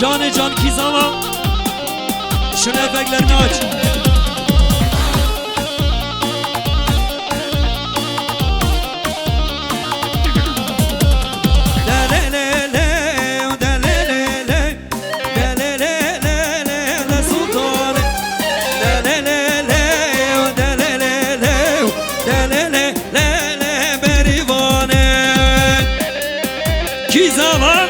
Canı can ki zaman. Şunu efektlerini aç. Ki zaman.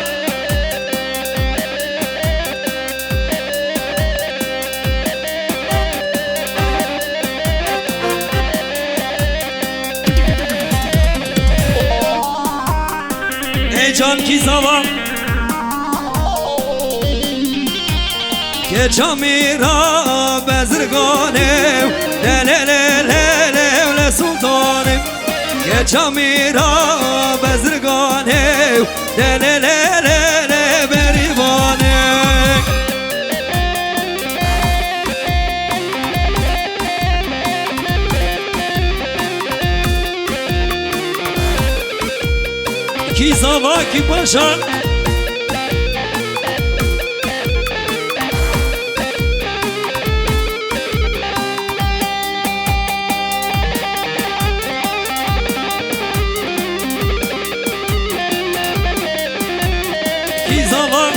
Can ki zaman Geça mira bezirganem Le le le le le le sultanem Geça mira bezirganem Le le le le le berivanem Ki zaman ki paşa Ki zaman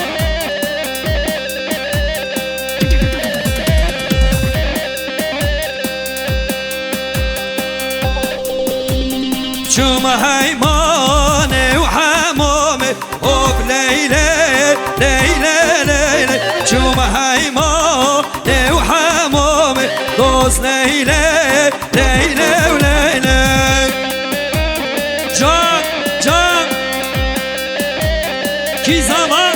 Çuma heymane وحمامه هوب ليلى ليلى ليلى شوم هيمانه وحمامه دوز ليلى ليلى وليلى Can can ki zaman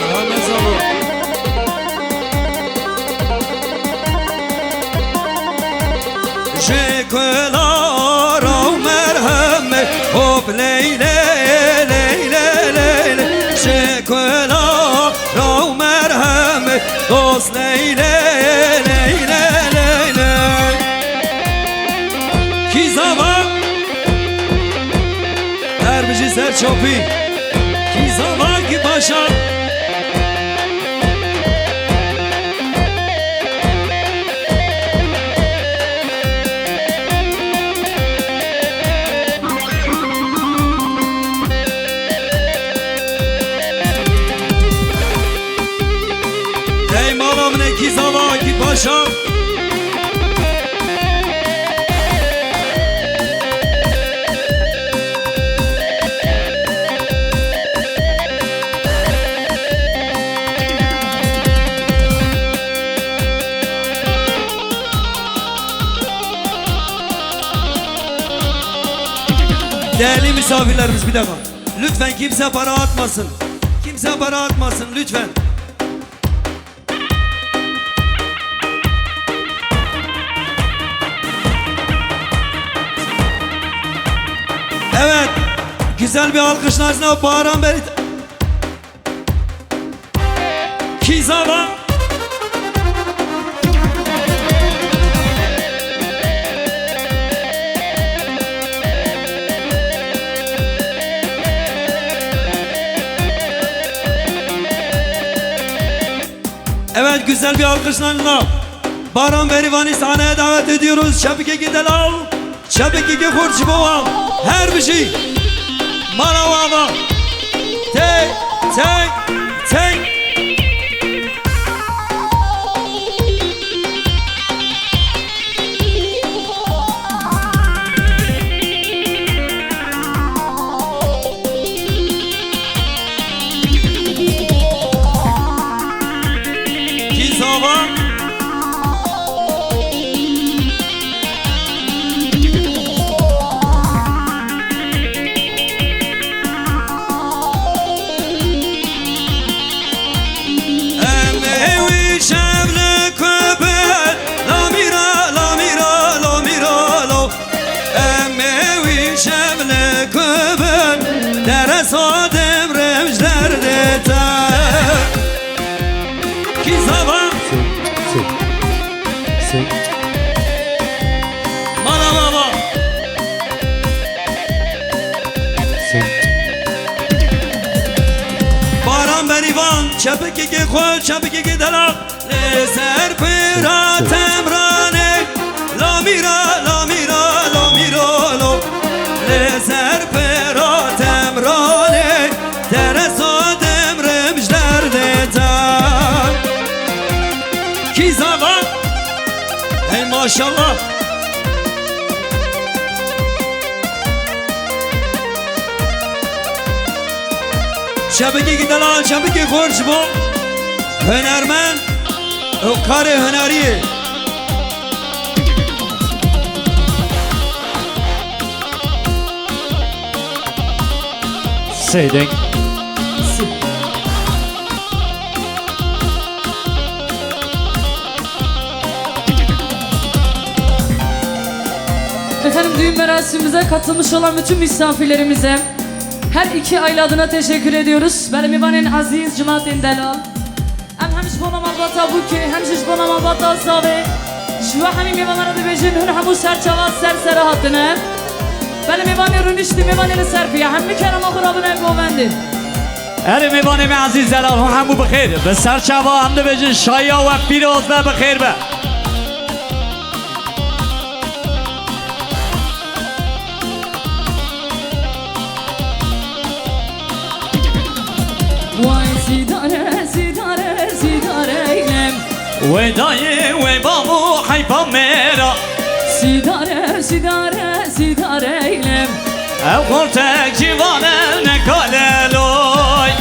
Aha ne zaman Şekolara merhamet hop leyle leyle leyle Şekolara merhamet dost leyle leyle leyle Ki zaman Dervici Serçopi Ki zaman ki paşa Ey malam ne ki zaman ki paşa Değerli misafirlerimiz bir dakika. Lütfen kimse para atmasın. Kimse para atmasın lütfen. Evet. Güzel bir alkışlarınızla bağıran beri. Ki zaman. Evet güzel bir alkışlarla Baran Berivan'ı sahneye davet ediyoruz. Şebeke gidelim. Şebeke kurçu baba. Her bir şey. Maravava. Tek tek tek. شبکی خود شبکی دلال لسر پیرا تمرانه لا میرا لا میرا لا میرا لو لسر پیرا تمرانه درسا دمرمش دردتان کی زبان ای ماشالله شبکی دلال شبکی خورش با هنرمند و کار هنریه Saying Efendim düğün merasimimize katılmış olan bütün misafirlerimize her iki aile adına teşekkür ediyoruz. Benim ibanen aziz cemaatin delal. Hem şbona malbata bu ki hem şbona malbata savi. Şva hamim ibanlara da bejin hün hamu serçava ser hatine. Benim ibanen rünişti ibanen serfiye hem bir kere makurabına govendi. Eri میوانم عزیز دلال همو بخیر به سرچوا هم بجن شایا و پیروز به بخیر به Vay sidare sidare sidare eylem. و دایی و بابو حیفا میرا Sidare sidare sidare eylem. او خورتک جیوانه نکاللوی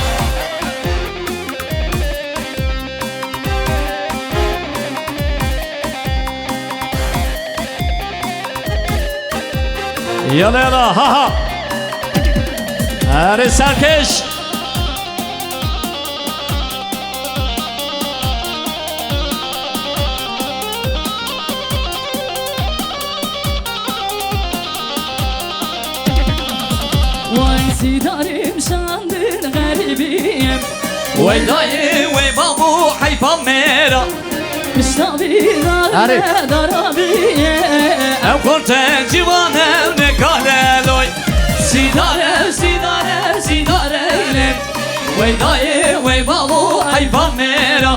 یالا یالا ها ها اری سرکش Vay sidarim şandın garibiyim. وی دایی وی بابو حیفا میرا Müştabi Arif. darabiyim. او خورتک جیوانه نکاللوی Sidare sidare sidare eylem. وی دایی وی بابو حیفا میرا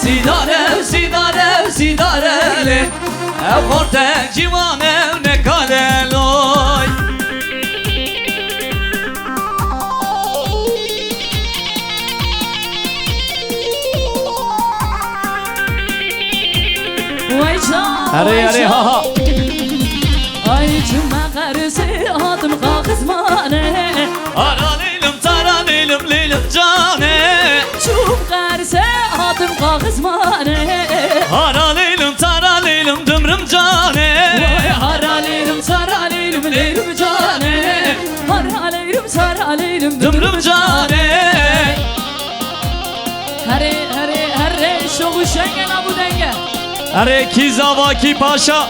سیداره سیداره سیداره او خورتک جیوانه نکاللوی Vay can اری اری ها ها Ay cümme karısı adım kakızmane. ara lilim tara lilim lilim cane Çum karısı adım kakızmane. ara lilim tara lilim dümrüm cane Vay haraleylim saraleylim leylim cane. Haraleylim saraleylim dümrüm cane Hare hare hare şoğu şengen abu denge. اری کی زاوا کی پاشا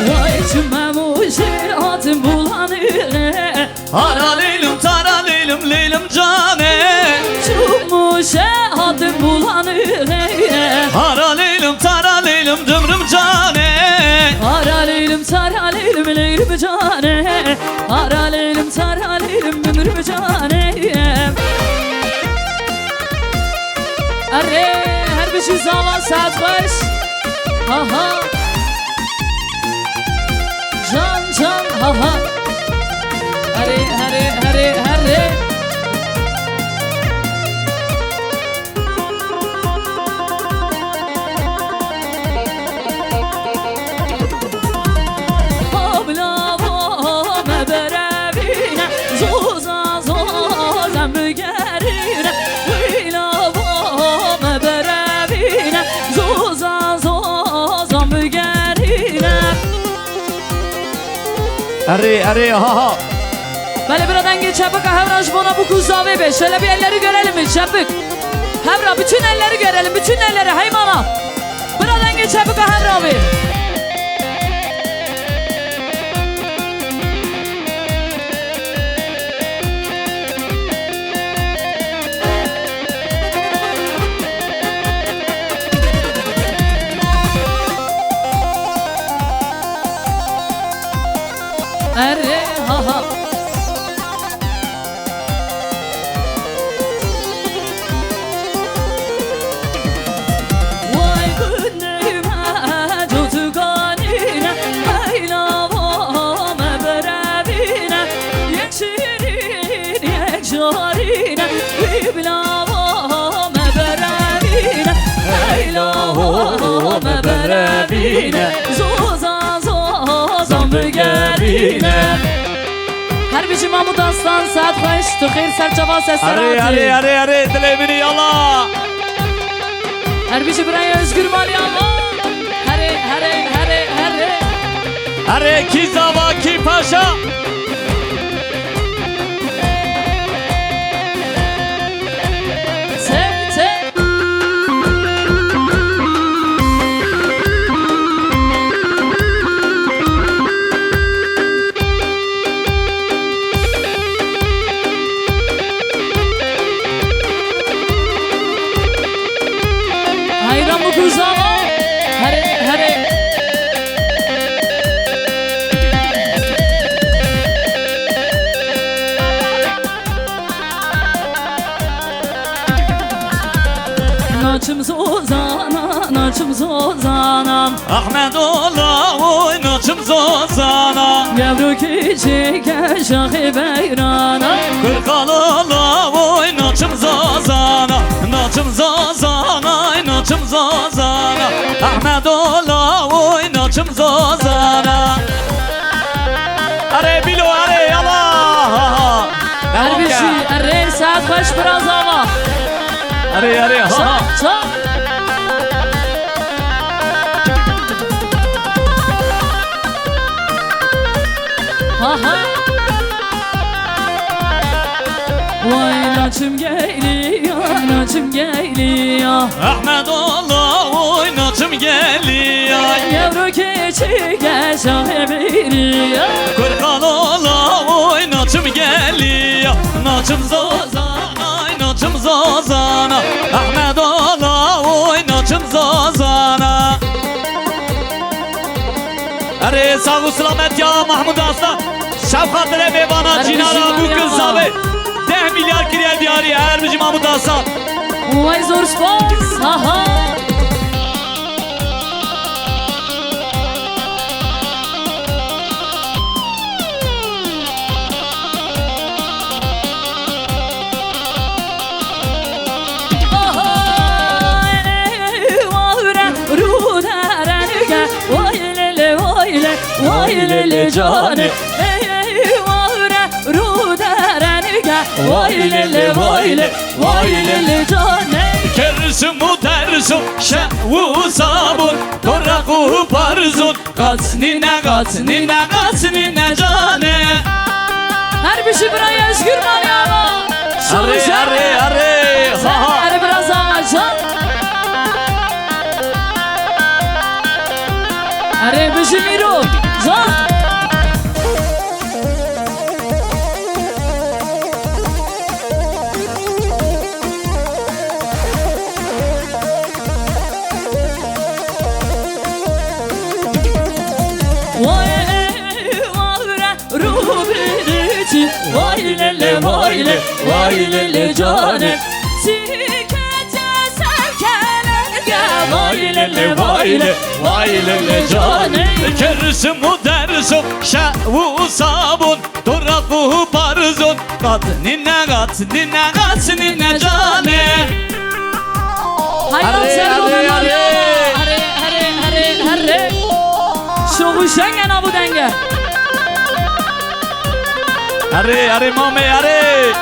Vay cümme muşi adım bulanığı. ara lilim tara lilim lilim cane Çumuşe adım bulanığı. ara lilim tara lilim dümrüm cane Haraleylim saraleylim leylim cane. Haraleylim saraleylim ömrüm cane. Arre her bir şey zaman saat baş. Aha. Can can ha ha. Hare hare hare hare. Abla vame berevine zoza zoza mügerine. Vila vame berevine zoza zoza mügerine. اری اری ها ها Böyle buradan geç çabuk Hevraş bana bu kuzavi be. Şöyle bir elleri görelim mi çabuk. Hevra bütün elleri görelim. Bütün elleri heymana. Buradan geç çabuk Hevra abi. بینه هر بیشی محمود داستان ساعت خوش تو خیر سرچوا اره سسراتی اره اره اره دل منی یالا هر بیشی برای özgür mali Allah هره هره هره هره اره کی زاوا کی پاشا Te te Hayran bu kuzama Hare hare Naçım zozana, naçım zozana Ahmet ola oy naçım zozana Yavru küçük şahı beyrana Kırkan ola oy naçım zozana Naçım zozana naçım zozana Ahmet ola oy naçım zozana Are bilo are yala Her bir şey, her saat baş biraz ama Are are ha Çak çak Ha ha Vay naçım geliyor, naçım geliyor Ahmet ola oy naçım geliyor Yavru küçük şahı beyrana Kırkan ola oy naçım geliyor Naçım zozana naçım zozana Ahmet ola oy naçım zozana Ere sağ ol selamet ya Mahmud Aslan Şefkat ere bana cinara bu kız abi 10 milyar kirya diyari her bici Mahmud Aslan Vay zor spas, ha ha Vay lele cane Eyvahre ruderenige Vay lele vay le Vay lele cane Kersim bu dersim şevu sabun Toraku parzun Katsnine katsnine katsnine cane Her bir şey buraya özgür manyama Arre arre arre ha ha Her biraz ağaçan Her bir şey miro Can Vay lele vay le vay lele cane Sikete sevkelerge Vay lele vay le vay lele cane Kersim bu dersim şevu sabun Toraku parzun Katsnine katsnine katsnine cane Hayran Arre, sevgili arre, olanlar arre. Hare Şovu şengen abu denge Arre arre mame arre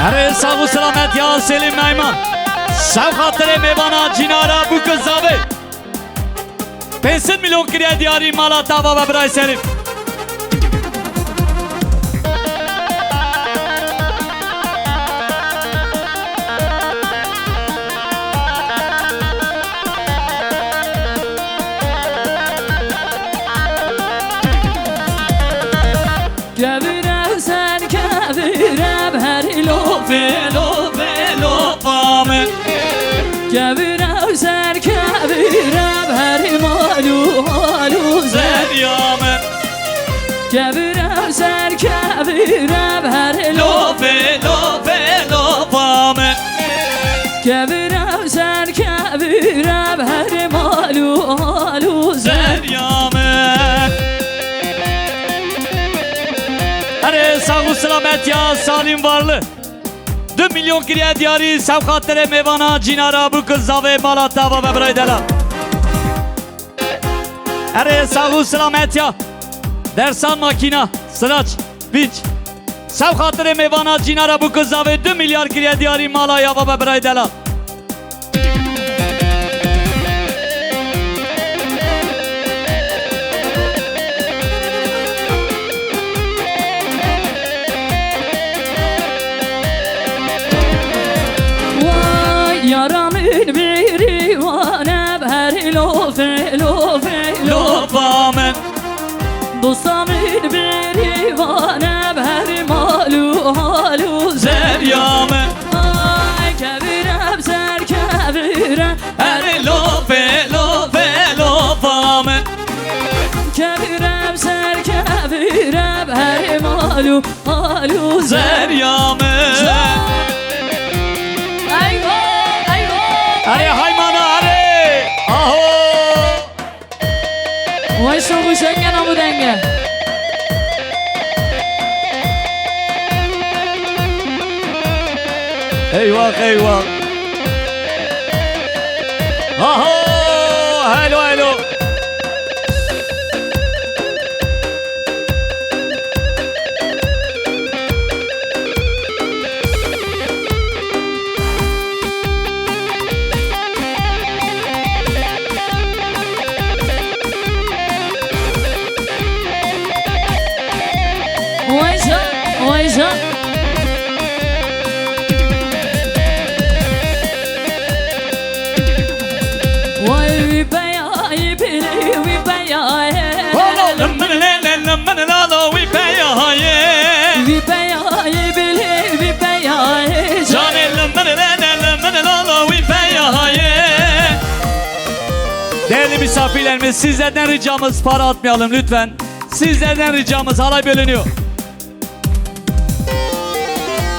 Arre sağ ol selamet ya Selim Nayman Şevkattere mevana cinara bu kız abi 5 milyon kiriye diyari Malatya baba Bray Selim Kevire sen kevire her lof Velo velo amen Kevire sen kevire her malu halu zer Yamen Kevire sen kevire her Lo lof velo velo amen Kevire sen kevire her malu halu zer Yamen selamet ya Salim Varlı 2 milyon kiriye diyari Sevkatlere mevana Cinara bu kız zave Malata ve Bebraydela Ere sağ selamet ya Dersan makina Sıraç Vinç Sevkatlere mevana Cinara bu kız zave 2 milyar kiriye diyari Malaya ve Bebraydela Yaramın biri vane her lofe lofe Lofamen Dostamın biri vane her malu halu Zeryamen Ay kevirem ser kevirem Her lofe lofe lofamen Kevirem ser kevirem her malu halu Zeryamen Eyvah eyvah Are haymana are Aho Vay şoku şengen abu denge Eyvah eyvah Aho Hello hello Vay can Vay beyay bili beyay We pay a high beyay bili beyay Johnny we pay a high Değerli misafirlerimiz sizlerden ricamız para atmayalım lütfen. Sizlerden ricamız halay bölünüyor.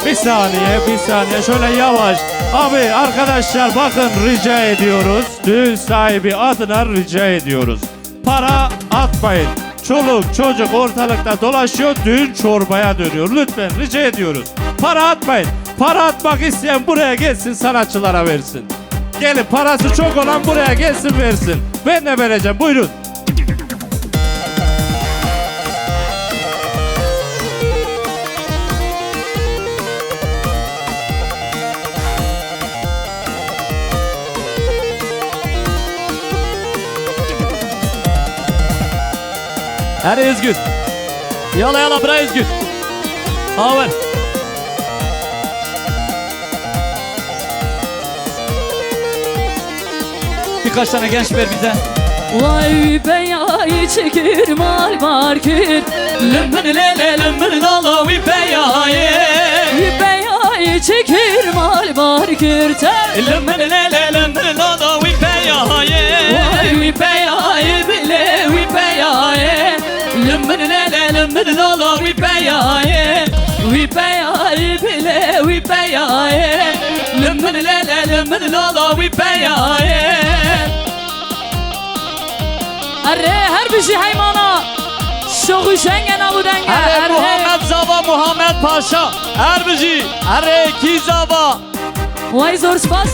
Bir saniye şöyle yavaş. Abi arkadaşlar bakın rica ediyoruz. Düğün sahibi adına rica ediyoruz. Para atmayın. Çoluk çocuk ortalıkta dolaşıyor, düğün çorbaya dönüyor. Lütfen rica ediyoruz. Para atmayın. Para atmak isteyen buraya gelsin, sanatçılara versin. Gelin, parası çok olan buraya gelsin versin. Ben de vereceğim, buyurun. Her Özgür. Yala yala bırak Özgür. Haber. Birkaç tane genç ver bize. Vay beyay çekir mal markir Lümbür lele lümbür lala we pay a high Beyay çekir mal markir Lümbür lele lümbür lala we pay a high Vay we beyay bile we beyay Lümbür lele lümbür lala we pay a high We beyay bile we beyay Lümbür lele lümbür lala we pay a high Arre her bir şey haymana Şoku şengen abu denge Arre Muhammed Zava Muhammed Paşa Erbici Arre Kizava Vay zor spas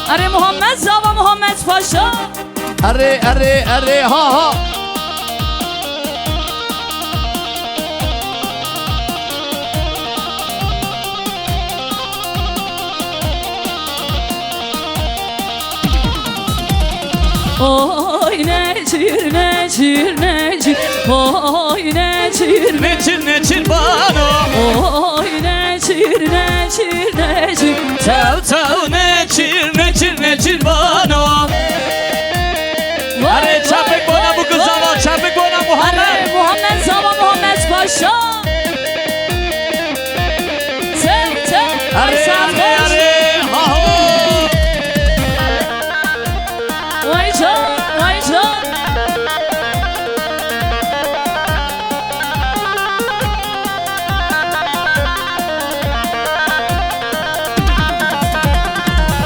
Arre Muhammed Zava Muhammed Paşa Arre ha ha Oy necir necir necir Oy necir Neçir bana Oy necir necir necir Tev neçir bana Arre çapık bana bu kıza var çapık bana Muhammed Arre Muhammed Zava Muhammed Paşa Arre ha ha Vay can vay can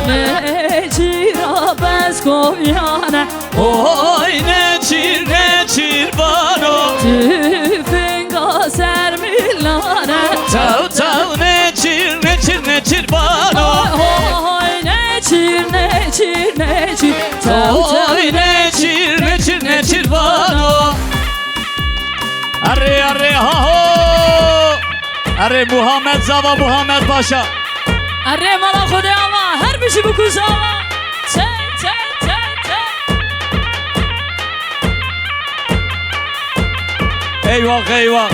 Necir abes koyana Oy neçir bana Tüfenga Arre Muhammed Zava Muhammed Paşa. Arre mala khode ama her bir şey bu kuza ama. Çek çek çek çek. Eyvah eyvah.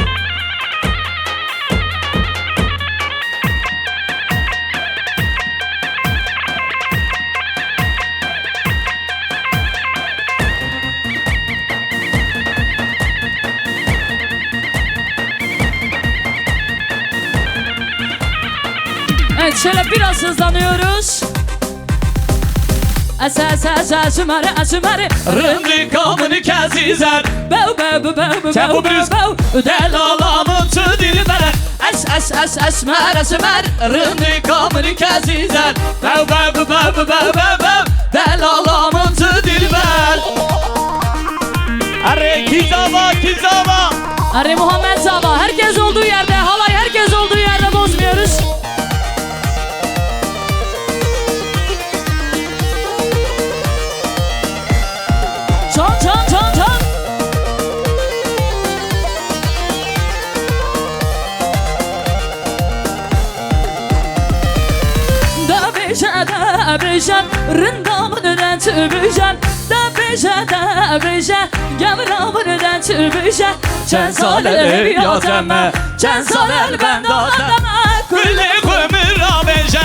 Evet şöyle biraz hızlanıyoruz. Asumare asumare. Rındri kamını kezizer. Bev bev bev bev Tempo brüsk. Delalamın tı dilbere. Esmer esmer. Rındri kamını kezizer. Bev bev bev bev bev bev. Delalamın tı dilber. Arre kizava kizava. Arre Muhammed Zava herkes olduğu yerde, halay herkes olduğu yerde bozmuyoruz. Çan çan çan çan. Da beşen rındamın öden tübüşen. Da beşen gemramın öden tübüşen. Çen salel yatemme, çen salel ben dağıtemme. Gülle kömür abeje.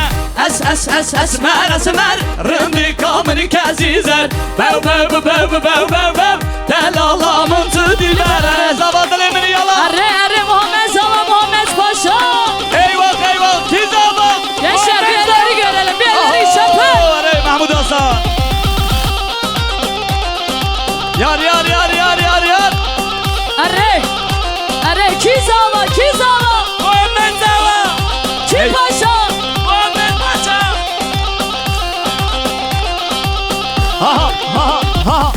Esmer esmer. Rındri kamını kezizer. Bev bev bev bev bev bev. Delalamın tı dilbere. Zavadıl emini yalan. Arre Muhammed Zava Muhammed Paşa. Eyvah eyvah kizava. Gençler bir elleri görelim, bir elleri çapın. Arre Mahmud Hasan. Yar yar yar yar yar yar. Arre Kizava Kizava. Muhammed Zava. Kim Paşa. Muhammed Paşa. Ha ha ha ha.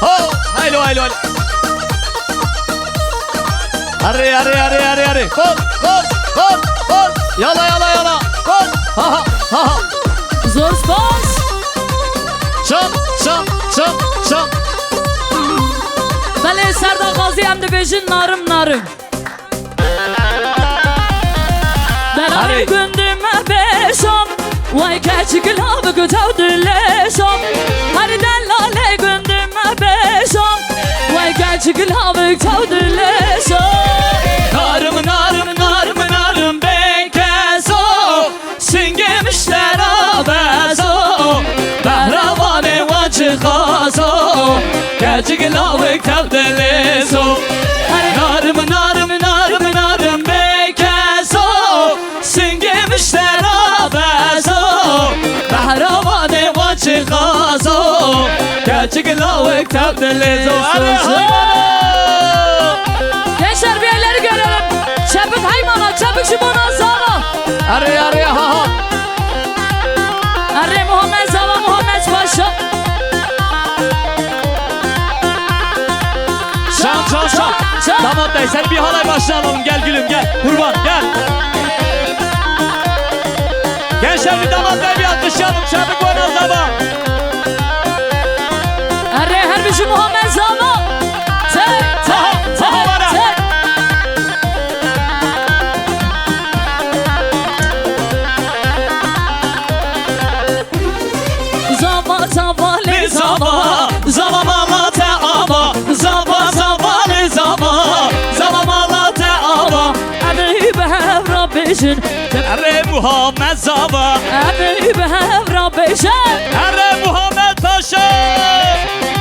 Ho, haylo haylo haylo. Arre. Kol. Yala. Kol. Ha ha. Zor spans. Çam. Bale Serdar Gazi hem de bejin narım. Derane Hadi. gündüme beşam. Vay keçi gılavı gütev dileşam. Hani delale gündüme beşam. Vay keçi gılavı gütev dileşam. Narım ben keso. Singemişler abeso. Behravane vacı kaso. Gerçek lavık tevdeleso. Narım ben keso. Singemişler abeso. Behravane vacı kaso. Gerçek lavık tevdeleso. Gençler bir elleri görelim. Çabuk haymana, çabuk şu bana Zava. Arre ha. Arre Muhammed Zava Muhammed Paşa. Şam. Damat Bey sen bir halay başlayalım. Gel gülüm gel. Kurban gel. Gençler bir Damat Bey bir alkışlayalım. Çabuk bana Zava. Arre her bir şu Muhammed Zava. Tek. Zava malate ama. Zava le zava. Zava malate ama. Abi behev Rabbişin. Arre Muhammed Zava. Abi behev Rabbişin. Arre Muhammed Paşa.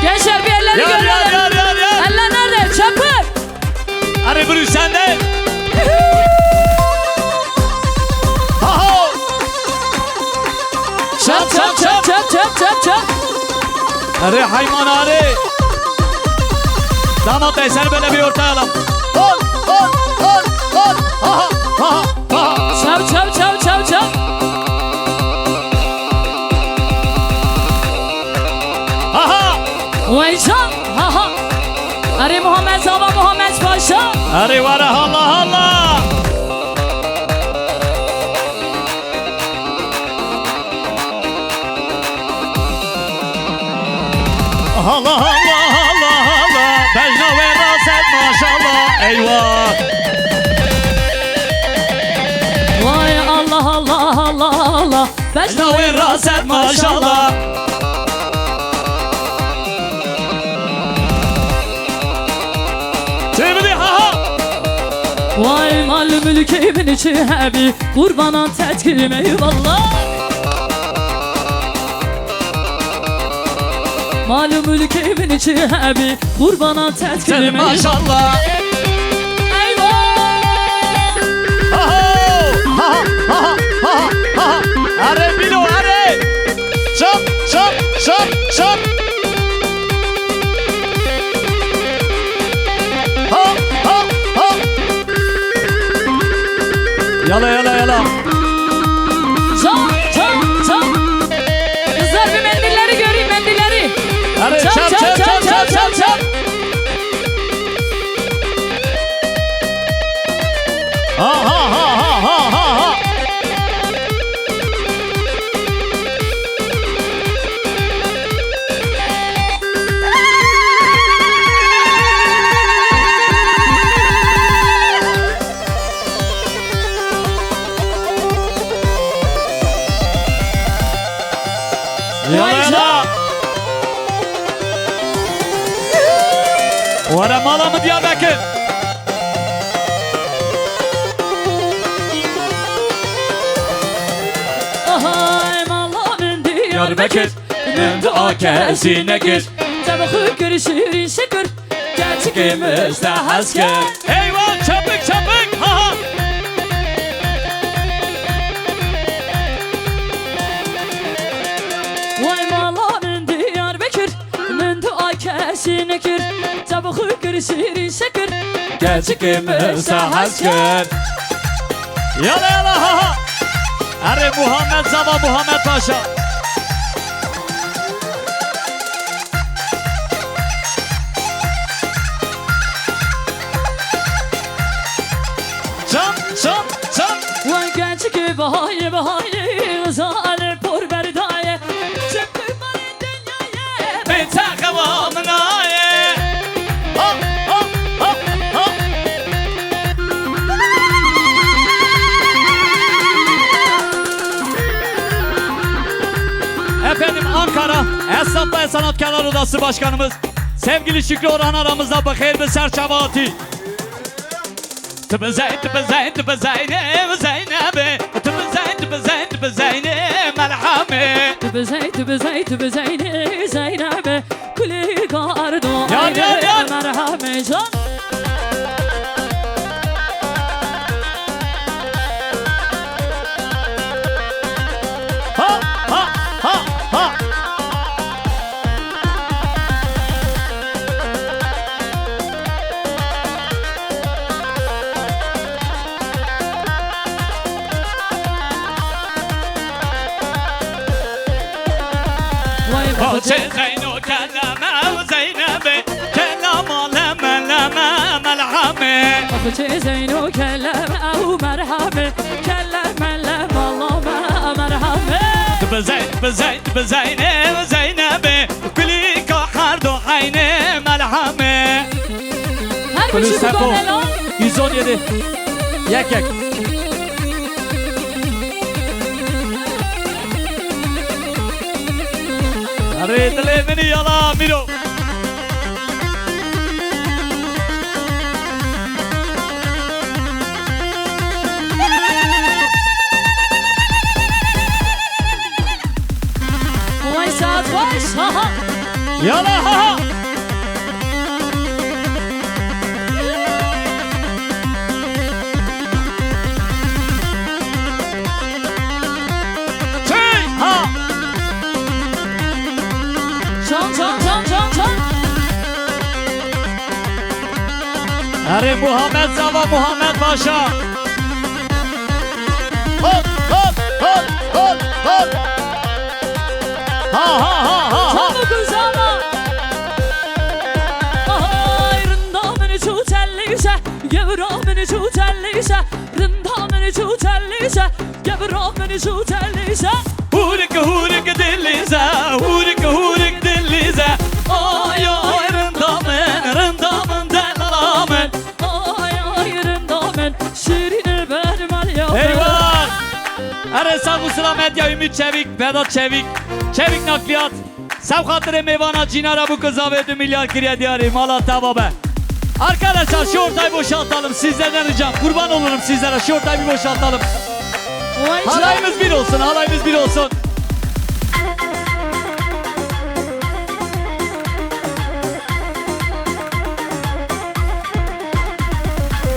Gençler bir elleri Yar. görelim. Eller nerede? Çapır. Arre Bruce sen de. Ha. Çap. Arre hayman arre. Damat Bey seni böyle bir ortaya alalım. Kol. Çap. Aha. Vay can. Arre Muhammed Zava Muhammed Paşa. Arre vara Allah. Allah. Bejna ve raset maşallah. Eyvah. Ecnavi raset maşallah. Çeviri ha ha. Vay mal mülk evin içi hebi Kurbana tetkilim eyvallah Mal mülk evin içi hebi Kurbana tetkilim Senin eyvallah maşallah. Eyvallah Ha ha ha ha ha ha. Are bilo are. Çap çap çap çap. Ha ha ha. Yala yala yala. Çam çam çam Kızlar bir mendilleri göreyim mendilleri Hadi çap çap çap çap çap çap. Ha ha ha ha ha ha ha. Yala yala. Ora mala mı Diyarbakır? Ahay malamın Diyarbakır Nende akesine gir. Tabakı görüşür şükür Gerçekimizde hasker Eyvah çabuk çabuk ha ha. Vay malamın Diyarbakır Mündü akesine kür Tabakı görüşür şükür Gerçekimizde hasker. Yala yala ha ha. Are Muhammed Zaba Muhammed Paşa. Çam çam çam. Vay gerçek bahaye bahaye Zalim por berdaye Çıktı bana dünyaya Bir takımımına ye. Ha ha ha ha. Efendim Ankara Esnaf ve Sanatkarlar Odası Başkanımız sevgili Şükrü Orhan aramızda bakır bir serçavati. Tıbı zeyn tıbı zeyn tıbı zeyne zeynebe tıbı zeyn tıbı zeyn tıbı zeyne merhame. Tübe zeyne Zeynep'e Kuli gardo Yan, yan, yan. Merhame can Ha ha ha ha. Vay Bahçe Zeyno kelleme Zeynep'e kellama leme leme melhame. Bahçe Zeyno kelleme Au merhame Kelleme leme Allah'ma merhame Tıbı zeyn tıbı zeyn tıbı zeyne Zeynep'e kulika hardo hayne melhame. Her Polis kişi bu tempo. kanela 117 Yek yek. Arredele beni yala miro. Vay saat vay saha Yala ha ha. Şey ha. Çan çan çan çan çan Are Muhammed Zava Muhammed Paşa. Hop hop hop hop hop. Ha ha ha ha ha. Çabuk uzama Ay rındamını çutelliyse Gevramını çutelliyse Rındamını çutelliyse Gevramını çutelliyse Hurik hurik dilize, hurik hurik dilize. Ay ay rındamın delalamın. Ay ay rındamen Şirin benim al yavrum Eyvah! Ere sağ bu sıra medya Ümit Çevik, Vedat Çevik, Çevik Nakliyat. Sev hatırı meyvana cinara bu kıza verdi milyar kiriye diyarı Malatya baba. Arkadaşlar şu ortayı boşaltalım sizlerden ricam. Kurban olurum sizlere şu ortayı bir boşaltalım. Vay canına. Halayımız bir olsun, halayımız bir olsun.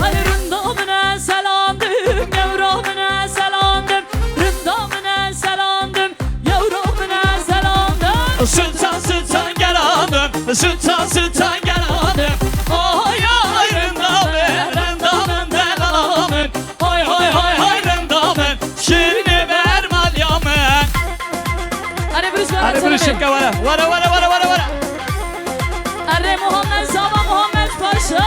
Hani rındamına selandım, yavramına selandım. Rındamına selandım, yavramına selandım. Sultan sultan gel hanım, sultan sultan gel hanım. Ay ay rındamın delamın. Ay ay ay ay rındamın, şirini ver malyamın. Hani bir Hadi bir ışık vara, vara. Arre Muhammed Sabah Muhammed Paşa.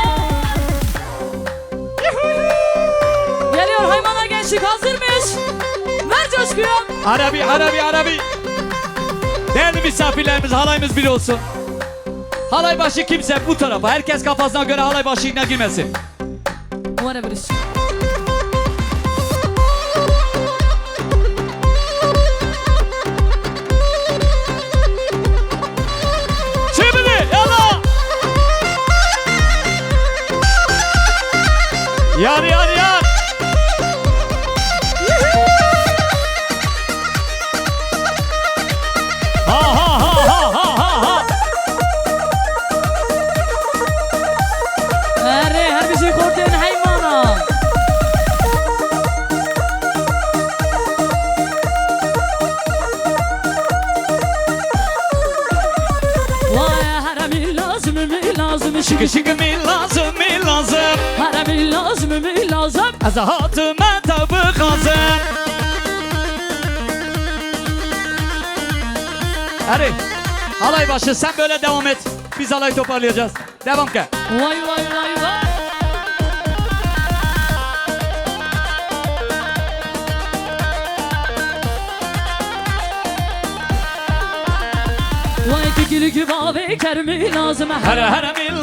Geliyor Haymana gençlik, hazır mıyız? Ver coşkuyu. Arabi. Değerli misafirlerimiz, halayımız bir olsun. Halay başı kimse bu tarafa, herkes kafasına göre halay başına girmesin. Whatever it is. Şimdi yalla. Yar. Ha. Arre her bir şey kortayın Haymana. Vay harami lazım mi lazım Şıkı mi lazım. harami lazım mi lazım. Azahatıma tabi kazım. Hadi halay başı sen böyle devam et. Biz halayı toparlayacağız. Devam ki. Vay. Vay dikili gibi kermi lazım. Hara mi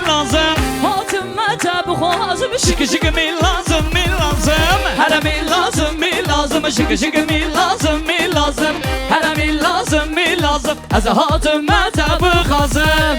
lazım. Hatıma tabi khazım. Şıkı mi lazım. Hara mi lazım. Şıkı mi lazım. Hara mi lazım. Azahatıma tabi kazım.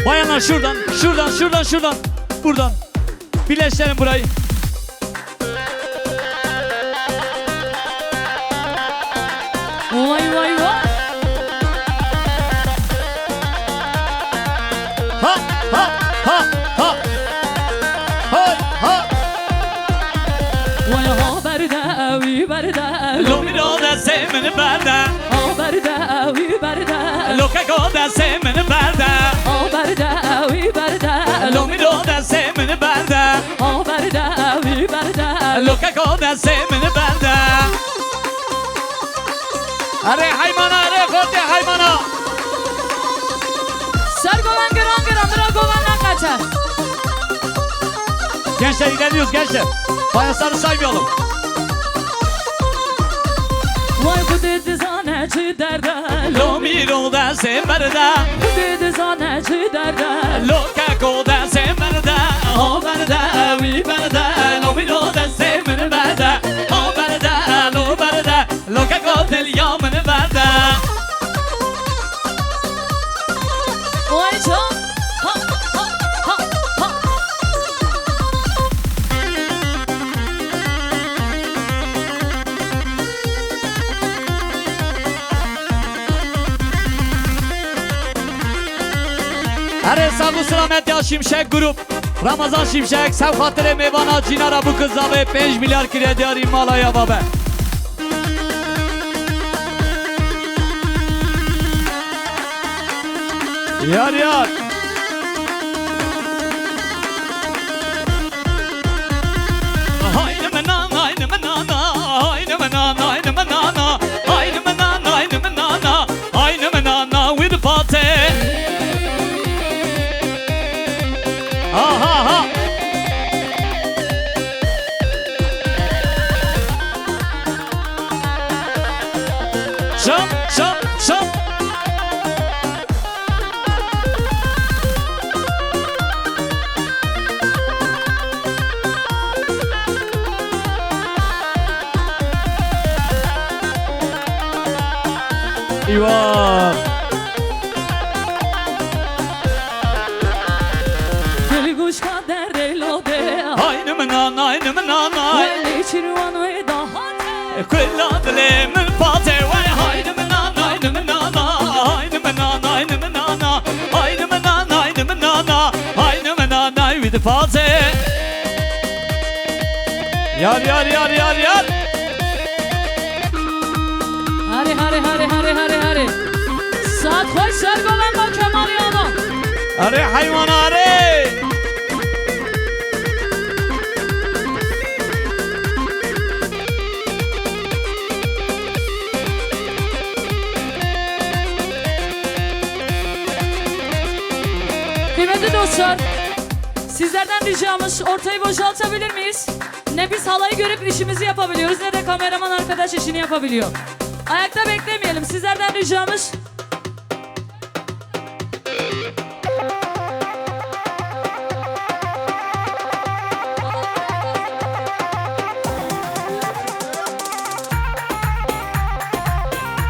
Bayanlar şuradan. Buradan. Birleştirelim burayı. Vay. Ha. Vay haberdavi berda. Lomiro da semini berda. Haberdavi berda. Loka go da semini berda. Haberdavi berda. Lomiro da semini berda. Haberdavi berda. Loka go da semini berda. Are haymana korte haymana. Sergovan gran Dragovan'dan kaçar. Gençler ilerliyoruz gençler. Bayanları saymayalım. Vay bu dedi zaneci derda. Lomiro da semberda. Bu dedi zaneci derda. Loka go da semberda. O berda vi berda. Lomiro da semini berda. O berda lo berda. Loka go del yamını berda. Vay can. Ha. Her hesabı sıra Medya Şimşek grup. Ramazan Şimşek, Sevhatire Mevana, Cinara bu kızla ve 5 milyar kredi arayım malaya baba. Yar. Şam şam şam. Eyvah. Gül kuş kader elode Aynımın aynımın anay. Veli çirvan ve daha Quella delle min fate Wai aynımın aynımın anay. Aynımın aynımın anay. Aynımın aynımın anay. Aynımın anay with the fate. Yar yar yar yar yar. Hari Saat hoş sergomen ba Kemal yana Are hayvan are. Kıymetli dostlar, sizlerden ricamız ortayı boşaltabilir miyiz? Ne biz halayı görüp işimizi yapabiliyoruz ne de kameraman arkadaş işini yapabiliyor. Ayakta beklemeyelim, sizlerden ricamız.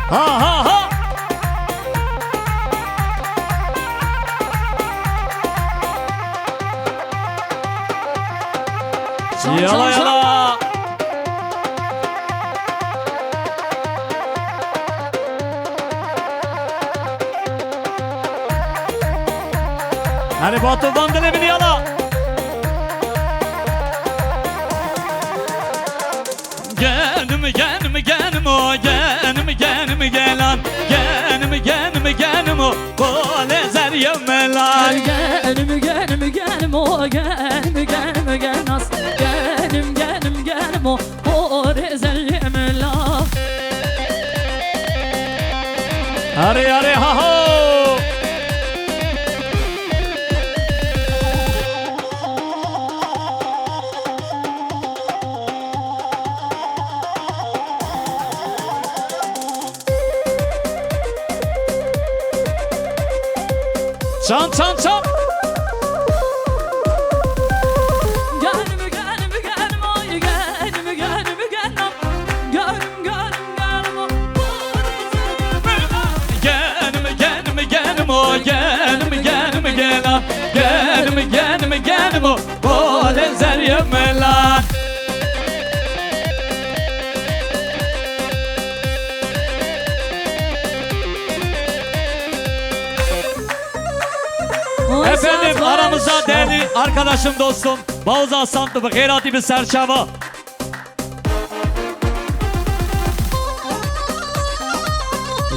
Ha ha ha. Çal, Yala çal, çal. yala. Hani Batu Vandelemini yala. Genim genim genim o genim genim gelan genim genim genim o kole zer yemelan. Genim o genim as genim o rezel yemela. Hare hare ha ho. Çan çan çan. Genim oy genim Genim o genim gelan genim o kole zer yemelan. Efendim aramıza değerli arkadaşım dostum Bavza Santı Khairati bir serçava.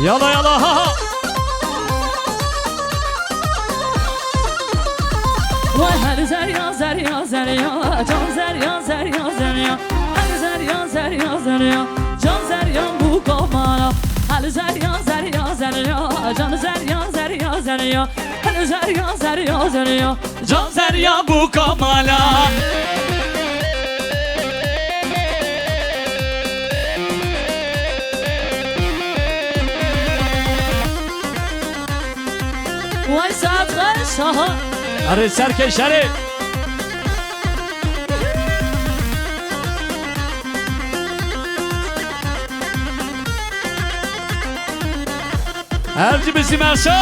Yala yala ha ha. Vay her zerya can zerya her zerya can zerya bu kamana her zerya can zerya her zerya Can zerya bu kamala. Vay saat kaç ha Hadi serkeş hadi. Erci bizim Erşan.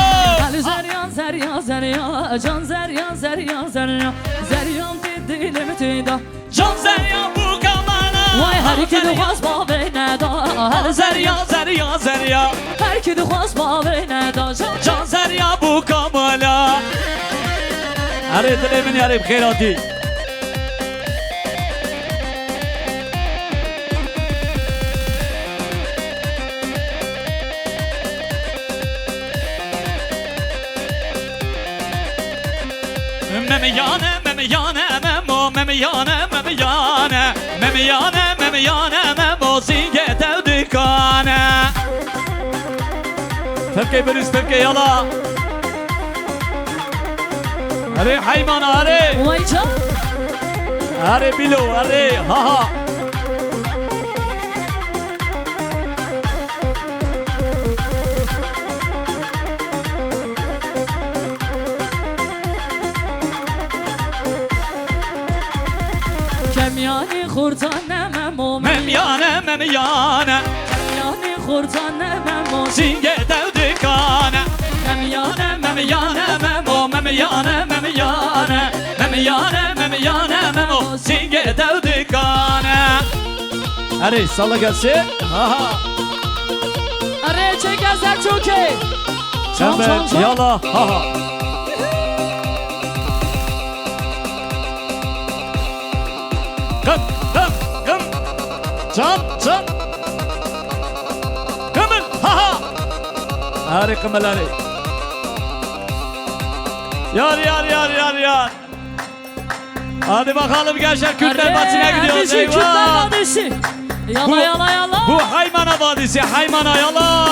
her zerya can zerya zeryan dilimi tida Can zerya bu kamala. Vay her iki de hasba ve neda her Zerya zerya zerya. her iki de hasba ve neda Can zerya bu kamala. Hadi dilemin yarım Khairati. Memiyane memo zinge tevdikane. Tevke biriz tevke yala. Hadi hayman hadi. Vay can Hadi bilo hadi ha ha. خورتانه ممو Memyane memyane یانی خورتانه ممو Singe devdikane یانی Memyane memo memyane memyane Memyane memyane memo Singe devdikane Hadi salla gelsin Aha Araya çekersen çok iyi. Çam çam Hemen çam. yala ha. Kım kım kım. Çam çam. Kımın ha ha. Hadi kımeleri. Yar. Hadi bakalım gençler Kürtler Vadisi'ne gidiyoruz. Kürtler Eyvah. Vadisi. Yala yala yala. Bu Haymana Vadisi. Haymana yala.